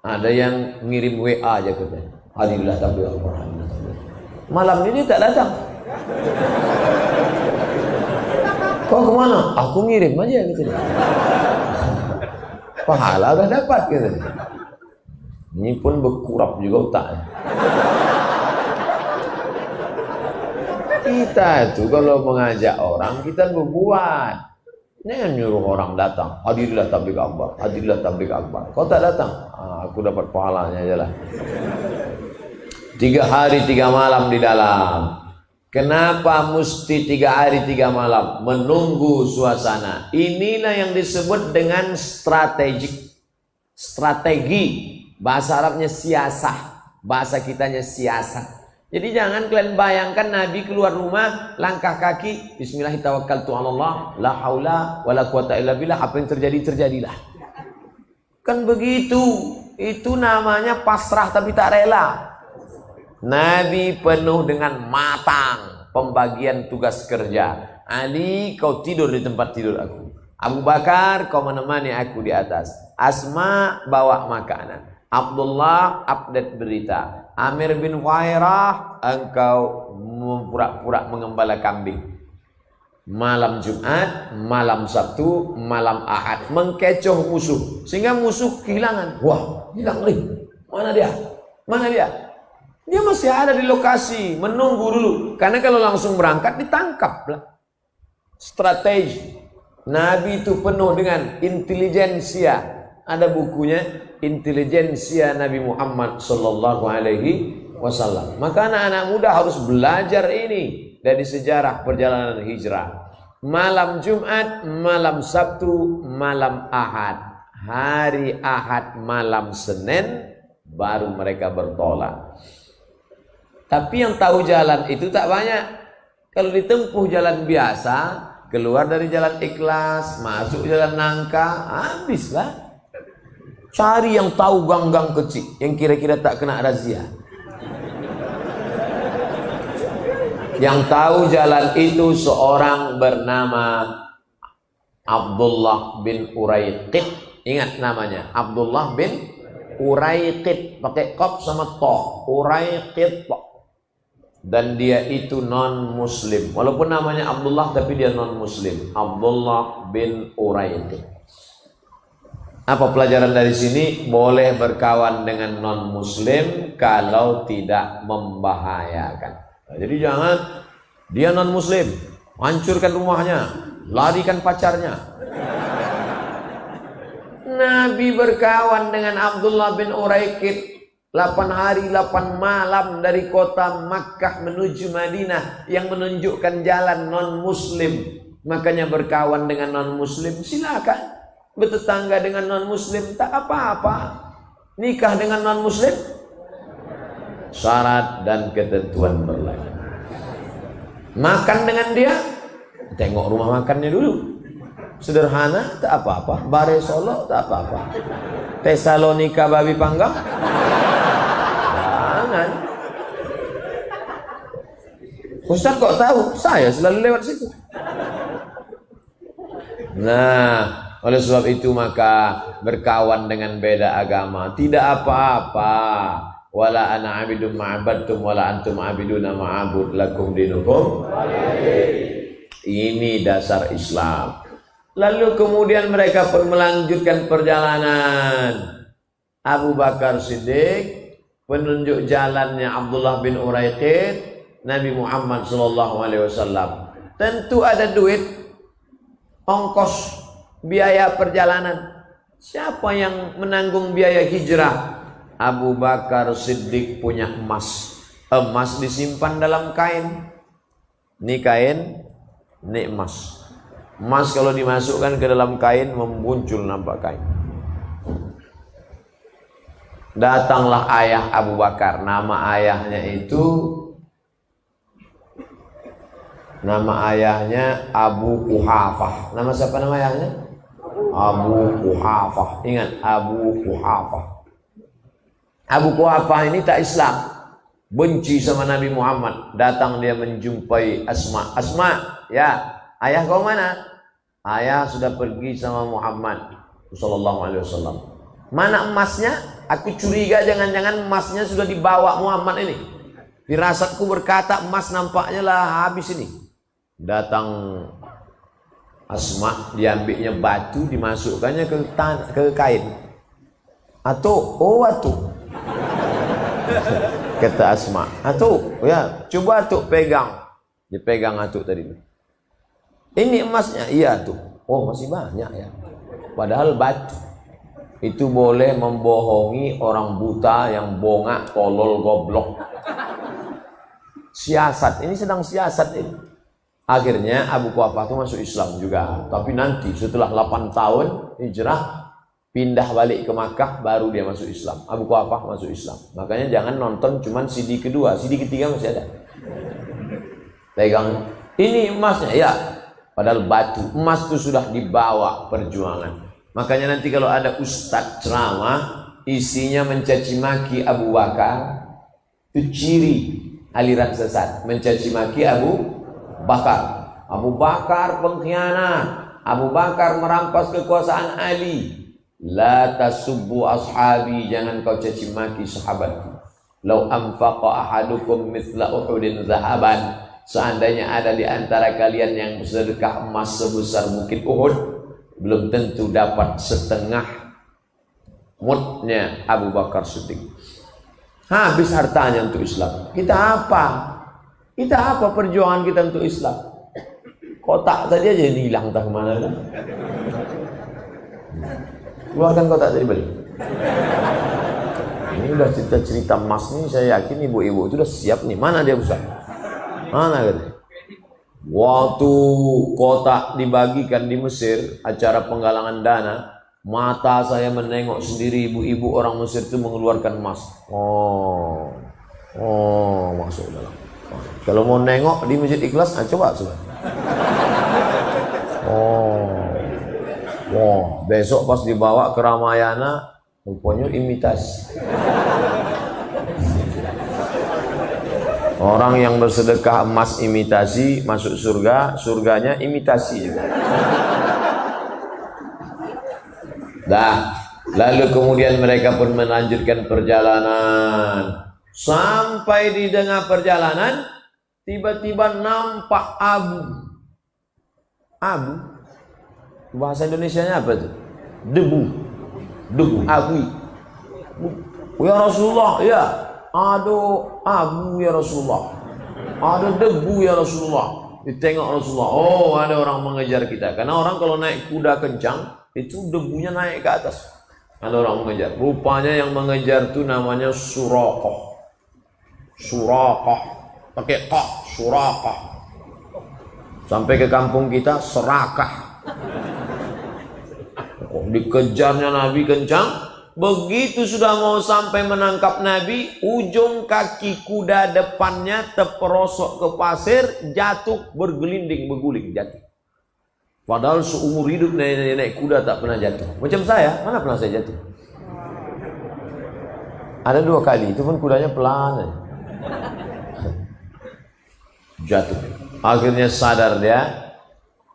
Ada yang ngirim WA aja katanya. Alhamdulillah tabligh Al-Quran. Malam ini tak datang. Kau kemana? Aku ngirim aja gitu. Pahala udah dapat gitu. Ini pun berkurap juga otaknya. Kita itu kalau mengajak orang, kita berbuat. Jangan nyuruh orang datang. Hadirilah tabligh akbar, hadirilah tabligh akbar. Kau tak datang, aku dapat pahalanya aja lah. 3 hari 3 malam di dalam. Kenapa mesti 3 hari 3 malam? Menunggu suasana. Inilah yang disebut dengan strategik. Strategi. Bahasa Arabnya siasah. Bahasa kitanya siasat. Jadi jangan kalian bayangkan Nabi keluar rumah, langkah kaki, bismillahirrahmanirrahim, la haula wala quwata illa billah, apa yang terjadi terjadilah. Kan begitu. Itu namanya pasrah tapi tak rela. Nabi penuh dengan matang pembagian tugas kerja. Ali, kau tidur di tempat tidur aku. Abu Bakar, kau menemani aku di atas. Asma, bawa makanan. Abdullah, update berita. Amir bin Khairah, engkau pura-pura mengembala kambing. Malam Jumat, malam Sabtu, malam Ahad mengkecoh musuh sehingga musuh kehilangan. Wah, hilang nih. Mana dia? Mana dia? Dia masih ada di lokasi, menunggu dulu. Karena kalau langsung berangkat ditangkap lah. Strategi. Nabi itu penuh dengan intelijensia. Ada bukunya, Intelijensia Nabi Muhammad sallallahu alaihi wasallam. Maka anak-anak muda harus belajar ini dari sejarah perjalanan hijrah. Malam Jumat, malam Sabtu, malam Ahad. Hari Ahad, malam Senin, baru mereka bertolak. Tapi yang tahu jalan itu tak banyak. Kalau ditempuh jalan biasa, keluar dari jalan ikhlas, masuk jalan nangka, habislah. Cari yang tahu gang-gang kecil, yang kira-kira tak kena razia. Yang tahu jalan itu seorang bernama Abdullah bin Uraiqid. Ingat namanya, Abdullah bin Uraiqid, pakai qaf sama ta. Uraiqid. Dan dia itu non muslim. Walaupun namanya Abdullah tapi dia non muslim. Abdullah bin Uraiqid. Apa pelajaran dari sini? Boleh berkawan dengan non muslim kalau tidak membahayakan. Jadi jangan dia non muslim, hancurkan rumahnya, larikan pacarnya. Nabi berkawan dengan Abdullah bin Uraiqid 8 hari 8 malam dari kota Makkah menuju Madinah yang menunjukkan jalan non muslim. Makanya berkawan dengan non muslim silakan. Bertetangga dengan non muslim tak apa-apa. Nikah dengan non muslim syarat dan ketentuan berlaku. Makan dengan dia, tengok rumah makannya dulu. Sederhana, tak apa-apa. Bare Solo, tak apa-apa. Tesalonika babi panggang, jangan. Ustaz kok tahu? Saya selalu lewat situ. Nah, oleh sebab itu maka berkawan dengan beda agama tidak apa-apa. Wala ana abidun ma'abadtum wala antum abiduna ma'abud lakum dinukum. Ini dasar Islam. Lalu kemudian mereka melanjutkan perjalanan. Abu Bakar Siddiq penunjuk jalannya Abdullah bin Uraiqid, Nabi Muhammad SAW. Tentu ada duit, ongkos, biaya perjalanan. Siapa yang menanggung biaya hijrah? Abu Bakar Siddiq punya emas. Emas disimpan dalam kain. Ini kain, ini emas. Emas kalau dimasukkan ke dalam kain memuncul nampak kain. Datanglah ayah Abu Bakar. Nama ayahnya Abu Quhafah. Nama siapa nama ayahnya? Abu Quhafah. Ingat, Abu Quhafah. Abu Quhafah ini tak Islam, benci sama Nabi Muhammad. Datang dia menjumpai Asma. Asma, ya, ayah kau mana? Ayah sudah pergi sama Muhammad sallallahu alaihi wasallam. Mana emasnya? Aku curiga jangan-jangan emasnya sudah dibawa Muhammad ini. Firasatku berkata emas nampaknya lah habis ini. Datang Asma, diambilnya batu, dimasukkannya ke kain. Atuh, kata Asma, atuh, ya, coba atuh pegang. Dipegang atuh tadi. Ini emasnya, iya tuh. Oh, masih banyak ya. Padahal batu. Itu boleh membohongi orang buta yang bongak, tolol, goblok. Siasat, ini sedang siasat ini. Akhirnya Abu Quhafah itu masuk Islam juga. Tapi nanti setelah 8 tahun hijrah, pindah balik ke Makkah, baru dia masuk Islam. Abu Quhafah masuk Islam. Makanya jangan nonton cuman CD kedua, CD ketiga masih ada. Pegang, ini emasnya, ya. Padahal batu. Emas itu sudah dibawa perjuangan. Makanya nanti kalau ada ustadz ceramah, isinya mencaci maki Abu Bakar, Itu ciri aliran sesat, mencaci maki Abu Bakar. Abu Bakar pengkhianat, Abu Bakar merampas kekuasaan Ali. La tasubbu ashabi, jangan kau caci maki sahabatku. Lau anfaqa ahadukum mithla Uhudin zahaban, seandainya ada di antara kalian yang bersedekah emas sebesar bukit Uhud, belum tentu dapat setengah mudnya Abu Bakar Siddiq. Habis hartanya untuk Islam. Kita apa? Kita apa perjuangan kita untuk Islam? Kotak tadi aja ini hilang entah kemana kan? Keluarkan kotak tadi balik. Ini udah cerita-cerita emas nih, saya yakin ibu-ibu itu udah siap nih. Mana dia Ustaz? Mana katanya? Waktu kotak dibagikan di Mesir, acara penggalangan dana, mata saya menengok sendiri ibu-ibu orang Mesir itu mengeluarkan emas. Oh, masuk dalam. Kalau mau nengok di Masjid Ikhlas, coba. Wah, besok pas dibawa ke Ramayana, rupanya imitasi. Orang yang bersedekah emas imitasi, masuk surga, surganya imitasi juga. Lalu kemudian mereka pun melanjutkan perjalanan. Sampai di tengah perjalanan, tiba-tiba nampak abu. Bahasa Indonesianya apa itu? Debu, abu. Ya Rasulullah, ya. Aduh, abu ya Rasulullah. Ada debu ya Rasulullah. Ditengok Rasulullah. Oh, ada orang mengejar kita. Karena orang kalau naik kuda kencang, itu debunya naik ke atas. Ada orang mengejar. Rupanya yang mengejar itu namanya Suraqah. Pakai qah, Suraqah. Sampai ke kampung kita serakah. Dikejarnya Nabi kencang. Begitu sudah mau sampai menangkap Nabi, ujung kaki kuda depannya terperosok ke pasir, jatuh bergelinding, berguling jatuh. Padahal seumur hidup nenek kuda tak pernah jatuh. Macam saya, mana pernah saya jatuh? Ada 2 kali, itu pun kudanya pelan. Jatuh. Akhirnya sadar dia.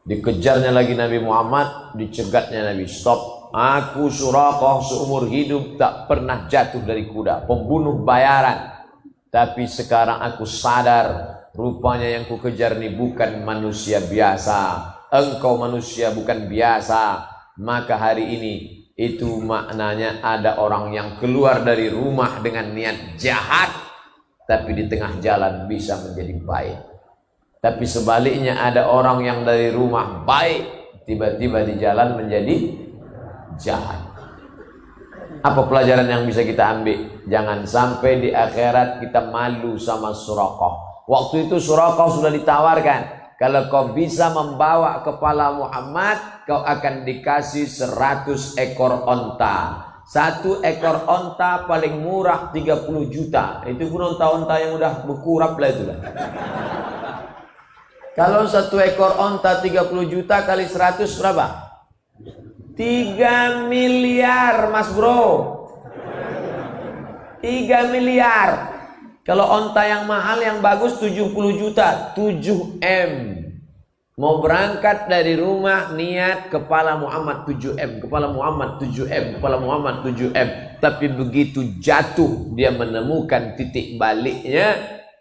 Dikejarnya lagi Nabi Muhammad, dicegatnya Nabi. Stop. Aku Suraqah seumur hidup tak pernah jatuh dari kuda, pembunuh bayaran. Tapi sekarang aku sadar, rupanya yang ku kejar ini bukan manusia biasa. Engkau manusia bukan biasa. Maka hari ini itu maknanya ada orang yang keluar dari rumah dengan niat jahat, tapi di tengah jalan bisa menjadi baik. Tapi sebaliknya ada orang yang dari rumah baik, tiba-tiba di jalan menjadi jahat. Apa pelajaran yang bisa kita ambil? Jangan sampai di akhirat kita malu sama Suraqah. Waktu itu Suraqah sudah ditawarkan, kalau kau bisa membawa kepala Muhammad, kau akan dikasih 100 ekor onta. 1 ekor onta paling murah 30 juta. Itu pun onta-onta yang udah berkurap lah itulah. Kalau 1 ekor onta 30 juta kali 100 berapa? 3 miliar mas bro. 3 miliar. Kalau onta yang mahal yang bagus 70 juta, 7M. Mau berangkat dari rumah niat kepala Muhammad 7M, kepala Muhammad 7M, kepala Muhammad 7M. Tapi begitu jatuh dia menemukan titik baliknya,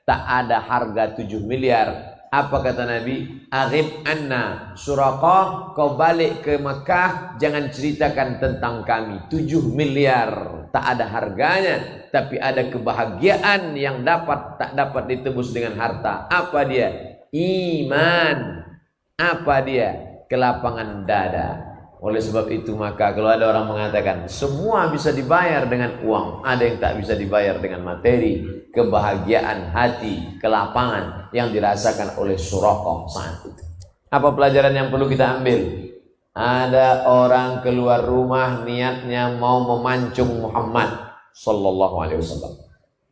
tak ada harga 7 miliar. Apa kata Nabi? Aghib anna Suraqah, kau balik ke Mekah, jangan ceritakan tentang kami. 7 miliar tak ada harganya, tapi ada kebahagiaan yang tak dapat ditebus dengan harta. Apa dia? Iman. Apa dia? Kelapangan dada. Oleh sebab itu maka kalau ada orang mengatakan semua bisa dibayar dengan uang, ada yang tak bisa dibayar dengan materi. Kebahagiaan hati, kelapangan yang dirasakan oleh Suraqah saat itu. Apa pelajaran yang perlu kita ambil? Ada orang keluar rumah niatnya mau memancung Muhammad sallallahu alaihi wasallam.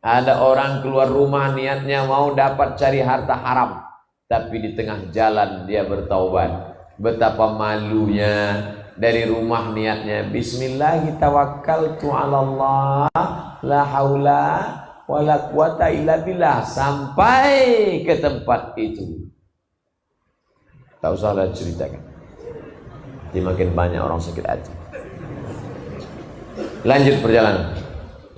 Ada orang keluar rumah niatnya mau dapat cari harta haram, tapi di tengah jalan dia bertaubat. Betapa malunya. Dari rumah niatnya bismillah tawakkaltu 'ala Allah la haula wala quwata illa billah sampai ke tempat itu. Tak usahlah ceritakan. Jadi makin banyak orang sakit hati. Lanjut perjalanan.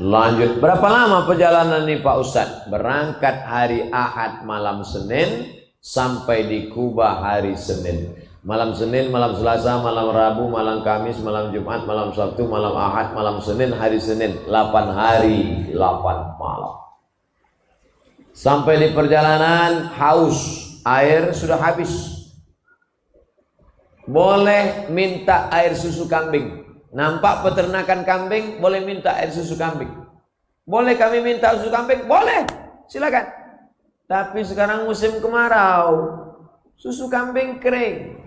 Lanjut. Berapa lama perjalanan ini Pak Ustadz? Berangkat hari Ahad malam Senin sampai di Kuba hari Senin. Malam Senin, malam Selasa, malam Rabu, malam Kamis, malam Jumat, malam Sabtu, malam Ahad, malam Senin, hari Senin. 8 hari, 8 malam. Sampai di perjalanan haus, air sudah habis. Boleh minta air susu kambing. Nampak peternakan kambing, boleh minta air susu kambing. Boleh kami minta susu kambing? Boleh, silakan. Tapi sekarang musim kemarau, susu kambing kering.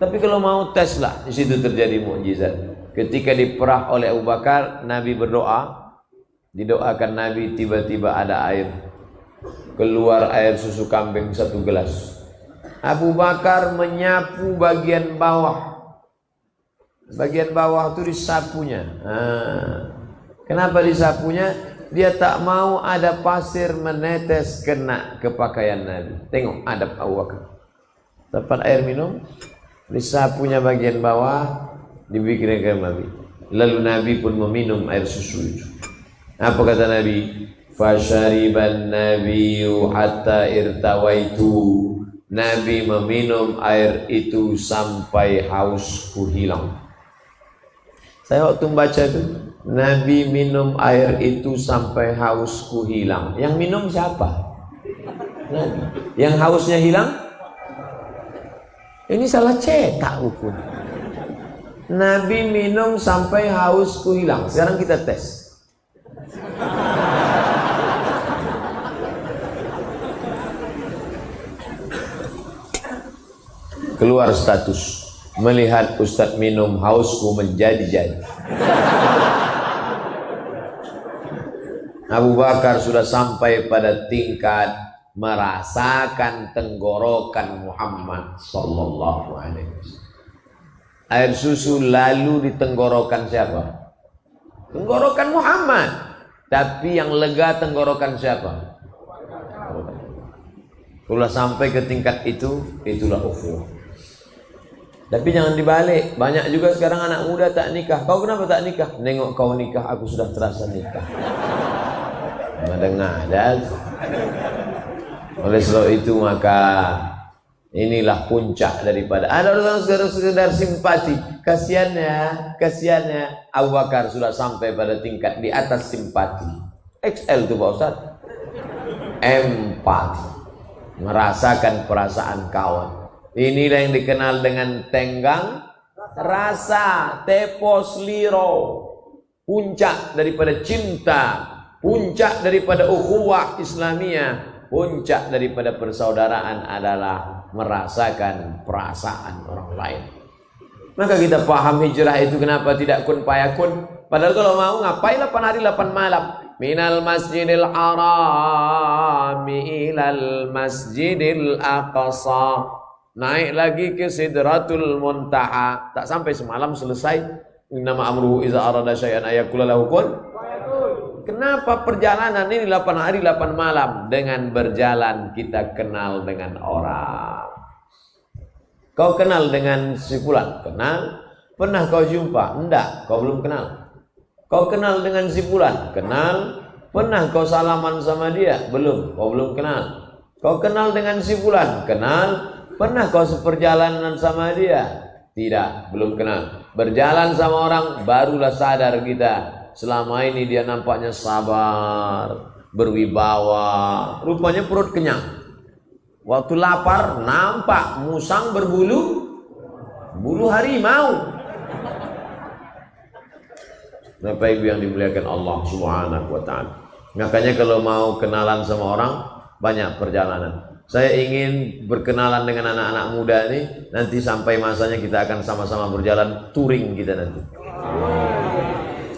Tapi kalau mau tes lah, di situ terjadi mukjizat. Ketika diperah oleh Abu Bakar, Nabi berdoa, didoakan Nabi, tiba-tiba ada air. Keluar air susu kambing 1 gelas. Abu Bakar menyapu bagian bawah. Bagian bawah itu disapunya. Kenapa disapunya? Dia tak mau ada pasir menetes kena ke pakaian Nabi. Tengok adab Abu Bakar. Dapat air minum, disapunya bagian bawah, dibikinkan Nabi. Lalu Nabi pun meminum air susu itu. Apa kata Nabi? Fasyariban nabiyyu hatta irtawaitu. Nabi meminum air itu sampai hausku hilang. Saya waktu membaca itu, Nabi minum air itu sampai hausku hilang. Yang minum siapa? Nabi. Yang hausnya hilang? Ini salah cetak hukum. Nabi minum sampai hausku hilang. Sekarang kita tes. Keluar status, melihat Ustadz minum hausku menjadi-jadi. Abu Bakar sudah sampai pada tingkat merasakan tenggorokan Muhammad sallallahu alaihi wasallam. Air susu lalu di tenggorokan siapa? Tenggorokan Muhammad. Tapi yang lega tenggorokan siapa? Kalau sampai ke tingkat itu, itulah ukhuwah. Tapi jangan dibalik. Banyak juga sekarang anak muda tak nikah. Kau kenapa tak nikah? Nengok kau nikah, aku sudah terasa nikah. Mendengar dan oleh sebab itu maka inilah puncak daripada ada orang sekedar simpati. Kasihannya Abu Bakar sudah sampai pada tingkat di atas simpati. XL itu Pak Ustaz. Empati. Merasakan perasaan kawan. Inilah yang dikenal dengan tenggang rasa, tepos liro. Puncak daripada cinta, puncak daripada ukhuwah Islamiyah, puncak daripada persaudaraan adalah merasakan perasaan orang lain. Maka kita paham hijrah itu kenapa tidak kun payakun. Padahal kalau mau ngapain 8 hari 8 malam. Minal masjidil harami ilal masjidil aqsa. Naik lagi ke Sidratul Muntaha. Tak sampai semalam selesai. Innama amruhu iza arada syai'an ayakula lahu kun. Kenapa perjalanan ini 8 hari 8 malam? Dengan berjalan kita kenal dengan orang. Kau kenal dengan si fulan? Kenal. Pernah kau jumpa? Enggak, kau belum kenal. Kau kenal dengan si fulan? Kenal. Pernah kau salaman sama dia? Belum, kau belum kenal. Kau kenal dengan si fulan? Kenal. Pernah kau seperjalanan sama dia? Tidak, belum kenal. Berjalan sama orang barulah sadar kita. Selama ini dia nampaknya sabar, berwibawa, rupanya perut kenyang. Waktu lapar nampak musang berbulu harimau. Bapak Ibu yang dimuliakan Allah Subhanahu wa taala. Makanya kalau mau kenalan sama orang banyak perjalanan. Saya ingin berkenalan dengan anak-anak muda ini. Nanti sampai masanya kita akan sama-sama berjalan touring kita nanti.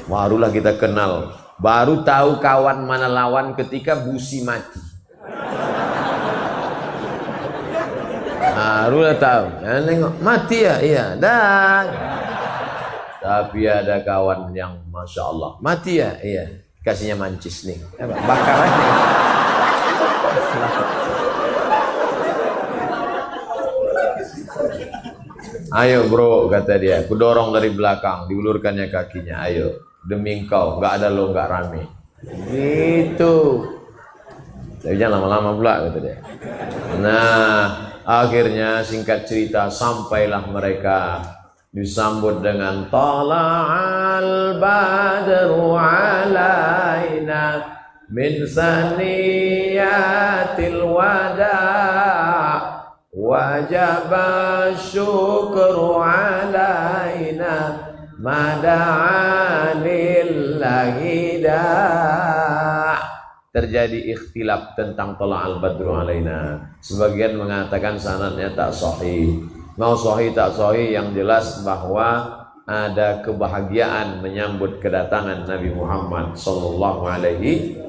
Barulah kita kenal. Baru tahu kawan mana lawan ketika busi mati. Barulah tahu. Ya, nengok mati ya, iya. Dan tapi ada kawan yang masya Allah mati ya, iya. kasihnya mancis nih, bakar aja. Ayo bro, kata dia, ku dorong dari belakang, diulurkannya kakinya. Ayo, demi engkau, nggak ada lo nggak rame. Gitu. Tapi jangan lama-lama pula, kata dia. Nah, akhirnya singkat cerita sampailah mereka disambut dengan tala'al badru alaina min saniyatil wada' wajaba syukru alaina mada'anillahi da'. Terjadi ikhtilaf tentang tala'al badru alaina. Sebagian mengatakan sanadnya tak sahih. Mau sahih tak sahih, yang jelas bahwa ada kebahagiaan menyambut kedatangan Nabi Muhammad sallallahu alaihi.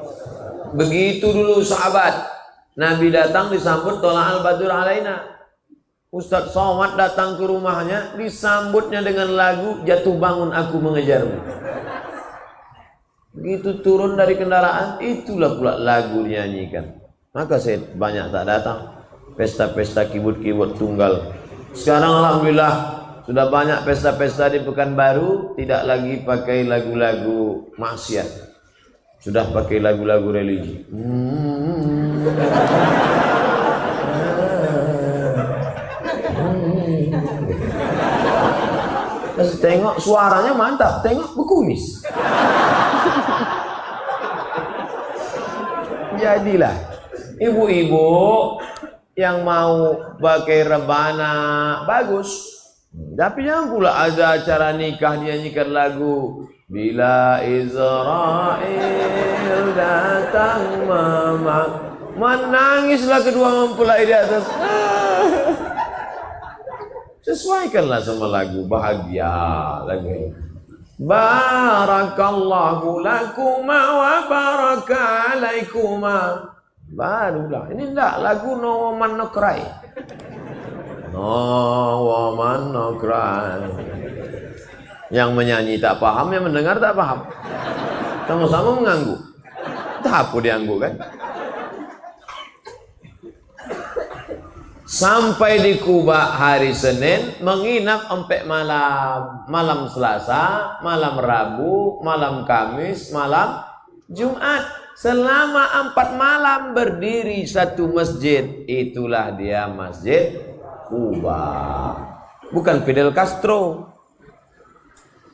Begitu dulu sahabat, Nabi datang disambut tala'al badru alaina. Ustadz Somad datang ke rumahnya, disambutnya dengan lagu Jatuh Bangun Aku Mengejarmu. Begitu turun dari kendaraan, itulah pula lagu dinyanyikan. Maka saya banyak tak datang pesta-pesta kibut-kibut tunggal. Sekarang alhamdulillah sudah banyak pesta-pesta di Pekanbaru, tidak lagi pakai lagu-lagu maksiat, sudah pakai lagu-lagu religi. Terus tengok suaranya mantap, tengok berkumis. Jadilah ibu-ibu yang mau pakai rebana bagus, tapi jangan pula ada acara nikah dinyanyikan lagu Bila Israel datang menangislah kedua mempelai di atas. Sesuaikanlah sama lagu bahagia, lagu Barakallahu lakuma wa baraka alaikuma. Barulah, ini enggak lagu No Woman No Cry. No Woman No Cry. Yang menyanyi tak paham, yang mendengar tak paham. Sama-sama mengangguk. Tak apa diangguk kan? Sampai di Kuba hari Senin, menginap sampai malam Selasa, malam Rabu, malam Kamis, malam Jumat. Selama 4 malam berdiri satu masjid. Itulah dia Masjid Kuba. Bukan Fidel Castro.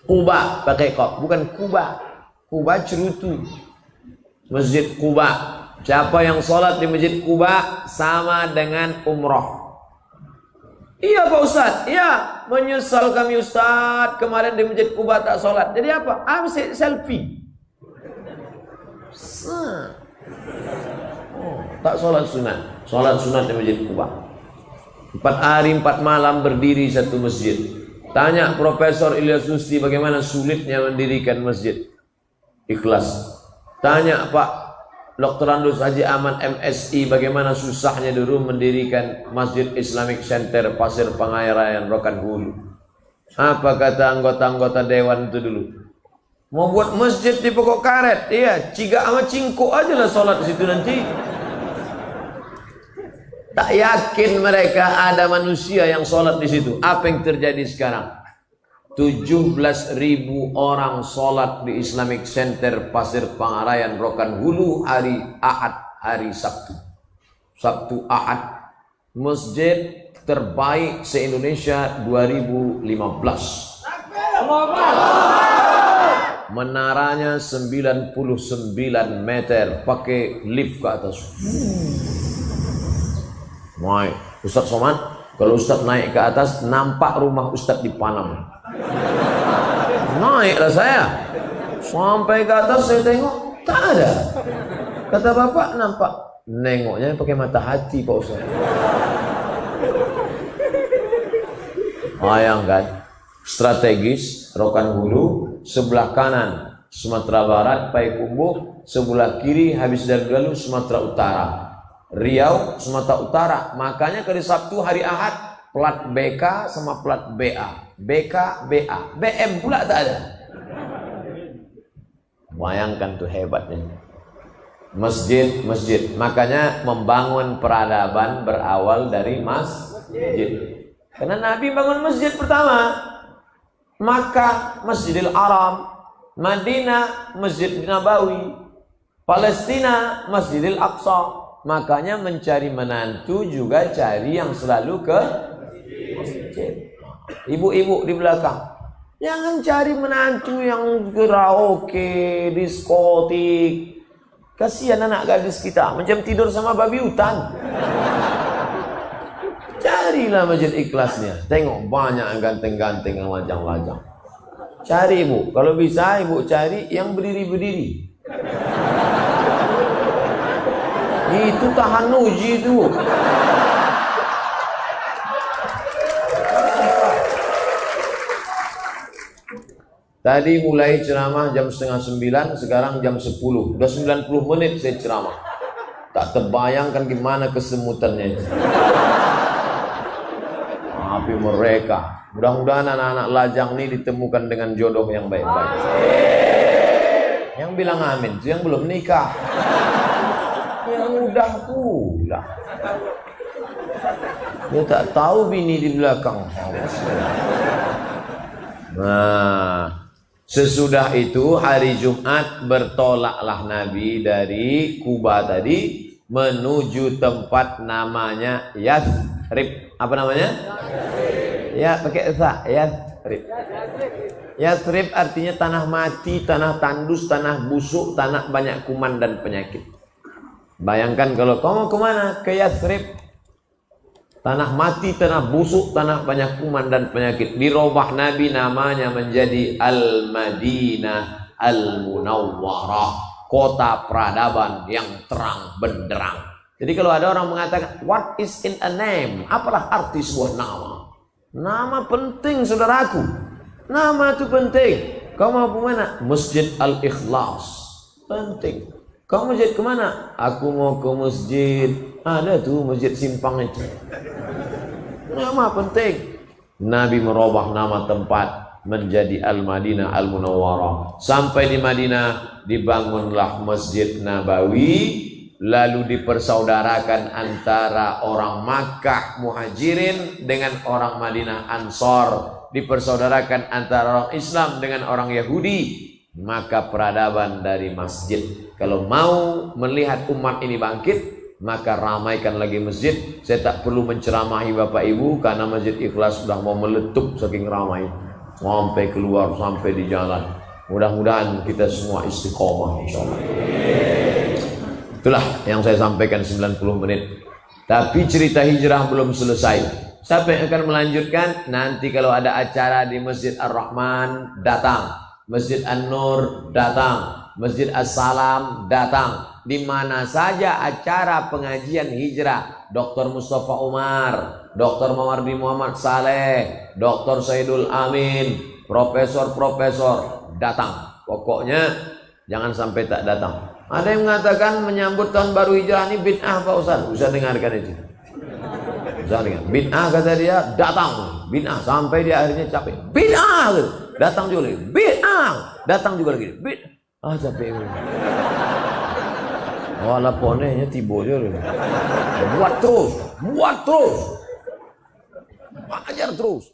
Kuba pakai kop, bukan Kuba. Kuba cerutu. Masjid Kuba. Siapa yang sholat di Masjid Kuba sama dengan umroh. Iya Pak Ustadz, iya, menyesal kami Ustadz, kemarin di Masjid Kuba tak sholat. Jadi apa? Ambil selfie. Tak sholat sunat. Sholat sunat di Masjid Kuba. 4 hari 4 malam berdiri satu masjid. Tanya Profesor Ilyas Susti bagaimana sulitnya mendirikan masjid. Ikhlas. Tanya Pak Dr. Andus Haji Ahmad MSI bagaimana susahnya dulu mendirikan Masjid Islamic Center Pasir Pengairan Rokan Hulu. Apa kata anggota-anggota dewan itu dulu? Mau buat masjid di pokok karet, iya, ciga sama cingko aja lah sholat di situ nanti. Tak yakin mereka ada manusia yang sholat di situ. Apa yang terjadi sekarang? 17.000 orang sholat di Islamic Center Pasir Pangarayan Rokan Hulu hari Ahad, hari Sabtu. Sabtu Ahad. Masjid terbaik se-Indonesia 2015. Menaranya 99 meter, pakai lift ke atas. Naik. Ustadz Somad, kalau Ustadz naik ke atas, nampak rumah Ustadz di Panam. Naiklah saya. Sampai ke atas saya tengok, tak ada. Kata bapak, nampak. Nengoknya pakai mata hati Pak Ustadz. Bayangkan. Strategis, Rokan Hulu, sebelah kanan Sumatera Barat, Payakumbuh, sebelah kiri Habis Dargaluh, Sumatera Utara, Riau, Sumatera Utara. Makanya hari Sabtu, hari Ahad, plat BK sama plat BA, BK, BA, BM pula tak ada. Bayangkan tuh hebatnya. Masjid. Makanya membangun peradaban berawal dari masjid. Karena Nabi bangun masjid pertama. Makkah, Masjidil Haram. Madinah, Masjid Nabawi. Palestina, Masjidil Aqsa. Makanya mencari menantu juga cari yang selalu ke masjid. Ibu-ibu di belakang, jangan cari menantu yang karaoke, diskotik. Kasihan anak gadis kita, macam tidur sama babi hutan. Carilah masjid ikhlasnya. Tengok banyak yang ganteng-ganteng yang lajang-lajang. Cari ibu, kalau bisa ibu cari yang berdiri-berdiri. Itu tahan uji itu. Tadi mulai ceramah jam 8:30, sekarang jam 10. Udah 90 menit saya ceramah. Tak terbayangkan gimana kesemutannya itu. Tapi mereka, mudah-mudahan anak-anak lajang ini ditemukan dengan jodoh yang baik-baik. Yang bilang amin, yang belum nikah. Yang udah pula. Dia tak tahu bini di belakang. Nah, sesudah itu hari Jumat bertolaklah Nabi dari Kuba tadi menuju tempat namanya Yathrib. Apa namanya? Ya, pakai sa, Yathrib. Yathrib artinya tanah mati, tanah tandus, tanah busuk, tanah banyak kuman dan penyakit. Bayangkan kalau kamu kemana? Ke Yathrib. Tanah mati, tanah busuk, tanah banyak kuman dan penyakit. Dirubah Nabi namanya menjadi Al-Madinah Al-Munawwarah, kota peradaban yang terang benderang. Jadi kalau ada orang mengatakan, what is in a name? Apalah arti sebuah nama? Nama penting, saudaraku. Nama itu penting. Kamu mau kemana? Masjid Al-Ikhlas. Penting. Kamu masjid kemana? Aku mau ke masjid. Ada tuh masjid Simpang itu. Nama penting. Nabi merubah nama tempat menjadi Al-Madinah Al-Munawwarah. Sampai di Madinah dibangunlah Masjid Nabawi. Lalu dipersaudarakan antara orang Makkah Muhajirin dengan orang Madinah Ansor. Dipersaudarakan antara orang Islam dengan orang Yahudi. Maka peradaban dari masjid. Kalau mau melihat umat ini bangkit, maka ramaikan lagi masjid. Saya tak perlu menceramahi Bapak Ibu karena Masjid Ikhlas sudah mau meletup saking ramai. Sampai keluar, sampai di jalan. Mudah-mudahan kita semua istiqomah insyaallah. Itulah yang saya sampaikan 90 menit. Tapi cerita hijrah belum selesai. Siapa yang akan melanjutkan? Nanti kalau ada acara di Masjid Ar-Rahman, datang. Masjid An-Nur, datang. Masjid As-Salam, datang. Di mana saja acara pengajian hijrah, Dr. Mustafa Umar, Dr. Mawardi Muhammad Saleh, Dr. Saidul Amin, profesor-profesor, datang. Pokoknya jangan sampai tak datang. Ada yang mengatakan menyambut tahun baru hijrah ini bid'ah Pak Ustaz. Ustaz dengarkan itu. Ustaz dengar. Bid'ah kata dia, datang. Bid'ah sampai dia akhirnya capek. Bid'ah. Datang juga lagi. Bid'ah. Datang juga lagi. Bid'ah. Capek. Wala ponenya tiba dia. Buat terus. Ajar terus.